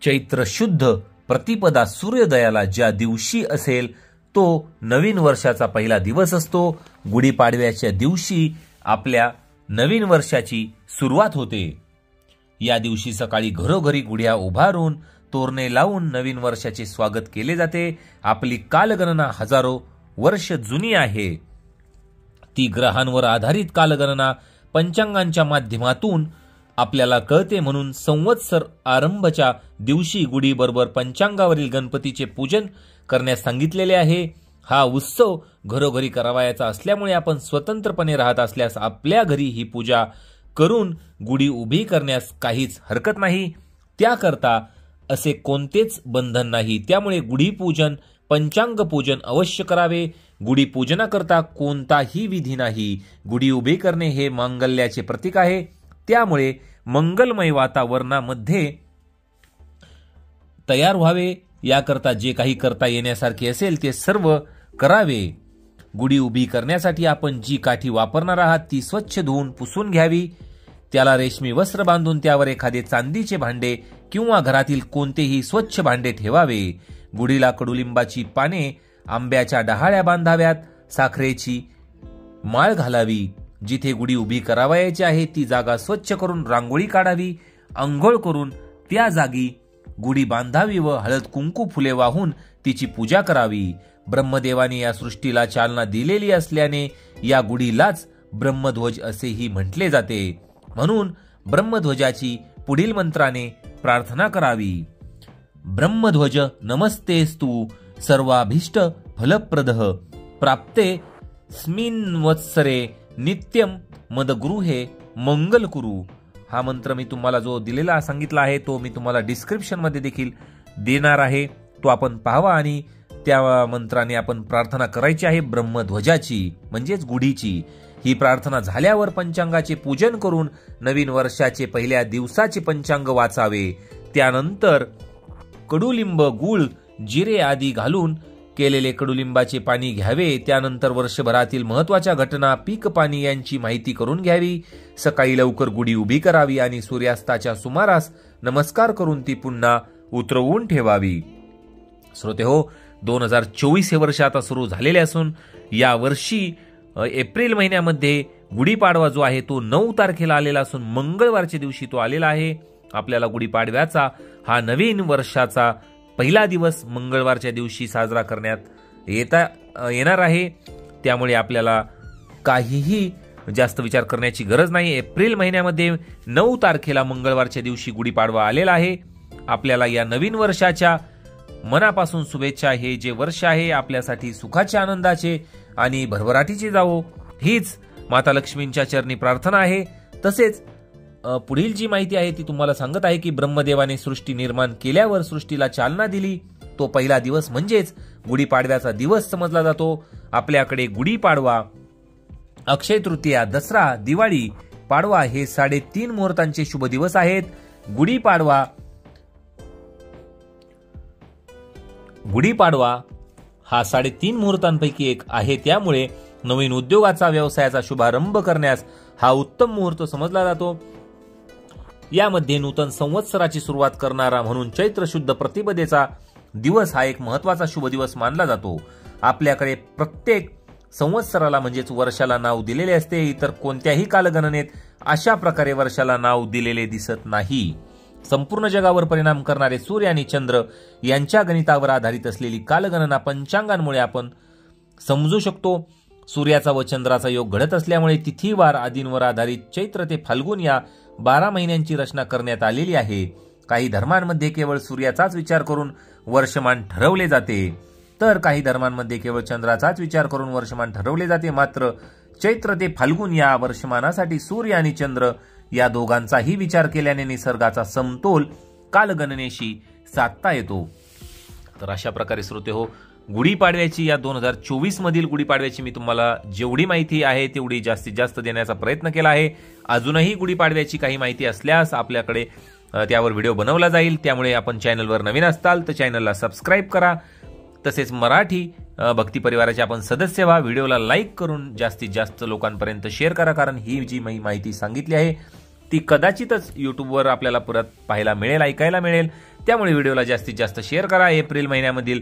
चैत्र शुद्ध प्रतिपदा सूर्योदयाला ज्या दिवशी असेल तो नवीन वर्षाचा पहिला दिवस असतो। गुढीपाडव्याच्या दिवशी आपल्या नवीन वर्षाची सुरुवात होते। या दिवशी सकाळी घरोघरी गुढ्या उभारून तोरणे लावून नवीन वर्षाचे स्वागत केले जाते। आपली कालगणना हजारो वर्ष जुनी आहे। ती ग्रहांवर आधारित कालगणना पंचांगांच्या माध्यमातून आपल्याला कळते, म्हणून संवत्सर आरंभच्या दिवशी गुढी बरोबर पंचांगावरील गणपतीचे पूजन करण्यास सांगितलेले आहे। हा उत्सव घरोघरी करावायचा असल्यामुळे आपण स्वतंत्रपणे राहत असल्यास आपल्या घरी ही पूजा करून गुढी उभी करण्यास काहीच हरकत नाही। त्याकरता असे कोणतेच बंधन नाही। त्यामुळे गुढीपूजन पंचांग पूजन अवश्य करावे। गुढी पूजनाकरता कोणताही विधी नाही। गुढी उभी करणे हे मांगल्याचे प्रतीक आहे। त्यामुळे मंगलमय वातावरणामध्ये तयार व्हावे, याकरता जे काही करता येण्यासारखे असेल ते सर्व करावे। गुढी उभी करण्यासाठी आपण जी काठी वापरणार आहात ती स्वच्छ धुवून पुसून घ्यावी। त्याला रेशमी वस्त्र बांधून त्यावर एखादे चांदीचे भांडे किंवा घरातील कोणतेही स्वच्छ भांडे ठेवावे। गुढीला कडुलिंबाची पाने, आंब्याच्या डहाळ्या बांधाव्यात, साखरेची माळ घालावी। जिथे गुढी उभी करावयाची आहे ती जागा स्वच्छ करून रांगोळी काढावी। अंघोळ करून त्या जागी गुढी बांधावी व हळद कुंकू फुले वाहून तिची पूजा करावी। ब्रह्मदेवाने या सृष्टीला चालना दिलेली असल्याने या गुढीलाच ब्रह्मध्वज असेही म्हटले जाते। म्हणून ब्रह्मध्वजाची पुढील मंत्राने प्रार्थना करावी। ब्रह्मध्वज नमस्तेस्तु सर्वाभीष्ट फलप्रदः प्राप्ते स्मिन् वत्सरे नित्यम मदगृहे मंगल कुरु। हा मंत्र मी तुम्हाला जो दिलेला सांगितला आहे तो मी तुम्हाला डिस्क्रिप्शन मध्ये देखील देणार आहे, तो आपण पाहावा आणि त्या मंत्राने आपण प्रार्थना करायची आहे ब्रह्मध्वजाची म्हणजेच गुढीची। ही प्रार्थना झाल्यावर पंचांगाचे पूजन करून नवीन वर्षाचे पहिल्या दिवसाचे पंचांग वाचावे। त्यानंतर कडुलिंब, गूळ, जिरे आदी घालून केलेले कडुलिंबाचे पाणी घ्यावे। त्यानंतर वर्षभरातील महत्त्वाच्या घटना, पीक पाणी यांची माहिती करून घ्यावी। सकाळी लवकर गुढी उभी करावी आणि सूर्यास्ताच्या सुमारास नमस्कार करून ती पुन्हा उतरवून ठेवावी। श्रोते हो, 2024 हे वर्ष आता सुरू झालेले असून या वर्षी एप्रिल महिन्यामध्ये गुढीपाडवा जो आहे तो 9 तारखेला आलेला असून मंगळवारच्या दिवशी तो आलेला आहे। आपल्याला गुढीपाडव्याचा हा नवीन वर्षाचा पहिला दिवस मंगळवारच्या दिवशी साजरा करण्यात येणार आहे। त्यामुळे आपल्याला काहीही जास्त विचार करण्याची गरज नाही। एप्रिल महिन्यामध्ये 9 तारखेला मंगळवारच्या दिवशी गुढीपाडवा आलेला आहे। आपल्याला या नवीन वर्षाच्या मनापासून शुभेच्छा। हे जे वर्ष आहे आपल्यासाठी सुखाचे, आनंदाचे आणि भरभराटीचे जावो, हीच माता लक्ष्मींच्या चरणी प्रार्थना आहे। तसेच पुढील जी माहिती आहे ती तुम्हाला सांगत आहे की ब्रह्मदेवाने सृष्टी निर्माण केल्यावर सृष्टीला चालना दिली तो पहिला दिवस म्हणजेच गुढीपाडव्याचा दिवस समजला जातो। आपल्याकडे गुढीपाडवा, अक्षय तृतीया, दसरा, दिवाळी, पाडवा हे 3.5 मुहूर्तांचे शुभ दिवस आहेत। गुढीपाडवा हा 3.5 मुहूर्तांपैकी एक आहे। त्यामुळे नवीन उद्योगाचा, व्यवसायाचा शुभारंभ करण्यास हा उत्तम मुहूर्त समजला जातो। यामध्ये नूतन संवत्सराची सुरुवात करणारा म्हणून चैत्र शुद्ध प्रतिपदेचा दिवस हा एक महत्त्वाचा शुभ दिवस मानला जातो। आपल्याकडे प्रत्येक संवत्सराला म्हणजेच वर्षाला नाव दिलेले असते। इतर कोणत्याही कालगणनेत अशा प्रकारे वर्षाला नाव दिलेले दिसत नाही। संपूर्ण जगावर परिणाम करणारे सूर्य आणि चंद्र यांच्या गणितावर आधारित असलेली कालगणना पंचांगांमुळे आपण समजू शकतो। सूर्याचा व चंद्राचा योग घडत असल्यामुळे तिथीवार आदींवर आधारित चैत्र ते फाल्गुन या 12 महिन्यांची रचना करण्यात आलेली आहे। काही धर्मांमध्ये केवळ सूर्याचाच विचार करून वर्षमान ठरवले जाते, तर काही धर्मांमध्ये केवळ चंद्राचाच विचार करून वर्षमान ठरवले जाते। मात्र चैत्र ते फाल्गुन या वर्षमानासाठी सूर्य आणि चंद्र या दोघांचाही विचार केल्याने निसर्गाचा समतोल कालगणनेशी साधता येतो। तर अशा प्रकारे श्रोते हो, गुढीपाडव्याची या 2024 मधील गुढीपाडव्याची मी तुम्हाला जेवढी माहिती आहे तेवढी जास्तीत जास्त देण्याचा प्रयत्न केला आहे। अजूनही गुढीपाडव्याची काही माहिती असल्यास आपल्याकडे त्यावर व्हिडिओ बनवला जाईल। त्यामुळे आपण चॅनलवर नवीन असताल तर चॅनलला सबस्क्राईब करा। तसेच मराठी भक्ती परिवाराचे आपण सदस्य व्हा। व्हिडिओला लाईक करून जास्तीत जास्त लोकांपर्यंत शेअर करा, कारण ही जी माहिती सांगितली आहे ती कदाचितच यूट्यूबवर आपल्याला परत पाहायला मिळेल, ऐकायला मिळेल। त्यामुळे व्हिडिओला जास्तीत जास्त शेअर करा. एप्रिल महिन्यामधील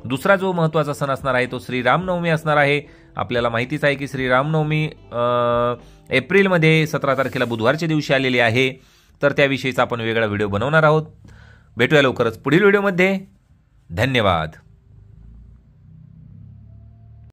दुसरा जो महत्त्वाचा सण असणार आहे तो श्रीरामनवमी असणार आहे. आपल्याला माहितीच आहे की श्रीरामनवमी एप्रिलमध्ये 17 तारखेला बुधवारच्या दिवशी आलेली आहे. तर त्याविषयीचा आपण वेगळा व्हिडिओ बनवणार आहोत. भेटूया लवकरच पुढील व्हिडिओमध्ये. धन्यवाद.